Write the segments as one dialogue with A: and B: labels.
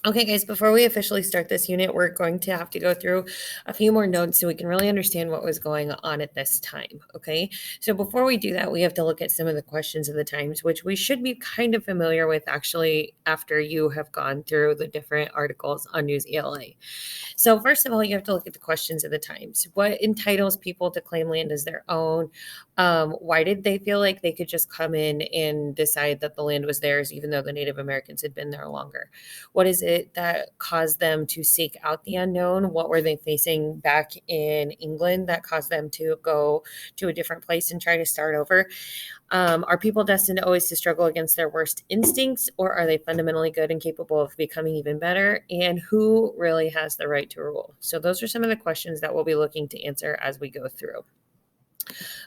A: Okay, guys, before we officially start this unit, we're going to have to go through a few more notes so we can really understand what was going on at this time. Okay, so before we do that, we have to look at some of the questions of the times, which we should be kind of familiar with actually after you have gone through the different articles on News ELA. So, first of all, you have to look at the questions of the times. What entitles people to claim land as their own? Why did they feel like they could just come in and decide that the land was theirs, even though the Native Americans had been there longer? What is it that caused them to seek out the unknown? What were they facing back in England that caused them to go to a different place and try to start over? Are people destined always to struggle against their worst instincts, or are they fundamentally good and capable of becoming even better? And who really has the right to rule? So, those are some of the questions that we'll be looking to answer as we go through.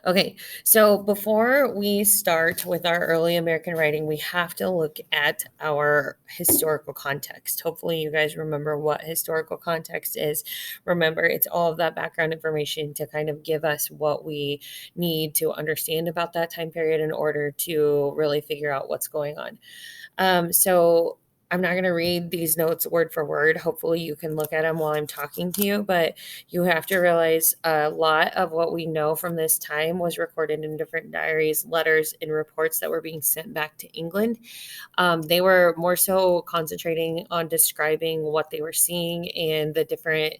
A: Okay, so before we start with our early American writing, we have to look at our historical context. Hopefully, you guys remember what historical context is. Remember, it's all of that background information to kind of give us what we need to understand about that time period in order to really figure out what's going on. So I'm not going to read these notes word for word. Hopefully, you can look at them while I'm talking to you, but you have to realize a lot of what we know from this time was recorded in different diaries, letters, and reports that were being sent back to England. They were more so concentrating on describing what they were seeing and the different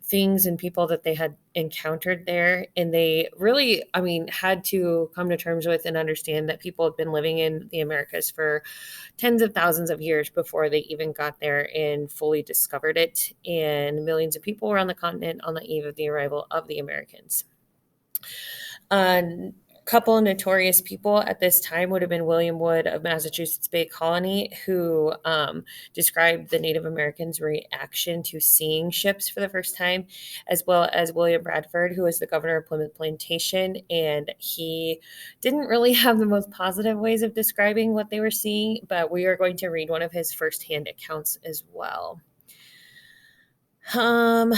A: things and people that they had encountered there. And they really, had to come to terms with and understand that people had been living in the Americas for tens of thousands of years before they even got there and fully discovered it. And millions of people were on the continent on the eve of the arrival of the Americans. A couple of notorious people at this time would have been William Wood of Massachusetts Bay Colony, who described the Native Americans' reaction to seeing ships for the first time, as well as William Bradford, who was the governor of Plymouth Plantation. And he didn't really have the most positive ways of describing what they were seeing, but we are going to read one of his firsthand accounts as well. Um,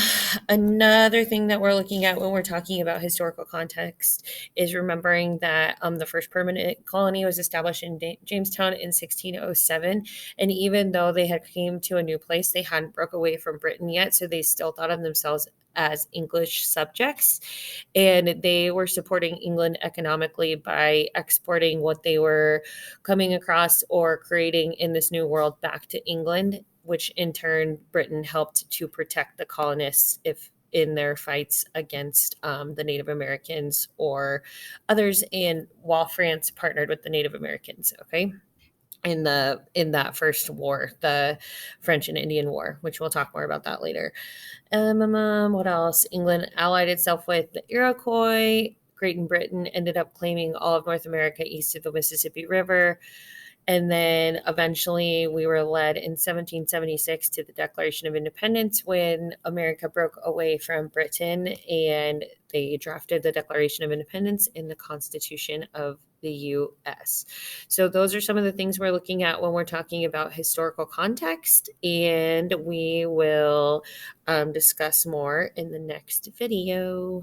A: Another thing that we're looking at when we're talking about historical context is remembering that the first permanent colony was established in Jamestown in 1607, and even though they had came to a new place, they hadn't broke away from Britain yet, so they still thought of themselves as English subjects, and they were supporting England economically by exporting what they were coming across or creating in this new world back to England, which in turn Britain helped to protect the colonists if in their fights against the Native Americans or others, and while France partnered with the Native Americans. Okay, in that first war, the French and Indian War, which we'll talk more about that later. What else? England allied itself with the Iroquois. Great Britain ended up claiming all of North America east of the Mississippi River. And then eventually we were led in 1776 to the Declaration of Independence when America broke away from Britain and they drafted the Declaration of Independence in the Constitution of the US. So those are some of the things we're looking at when we're talking about historical context, and we will discuss more in the next video.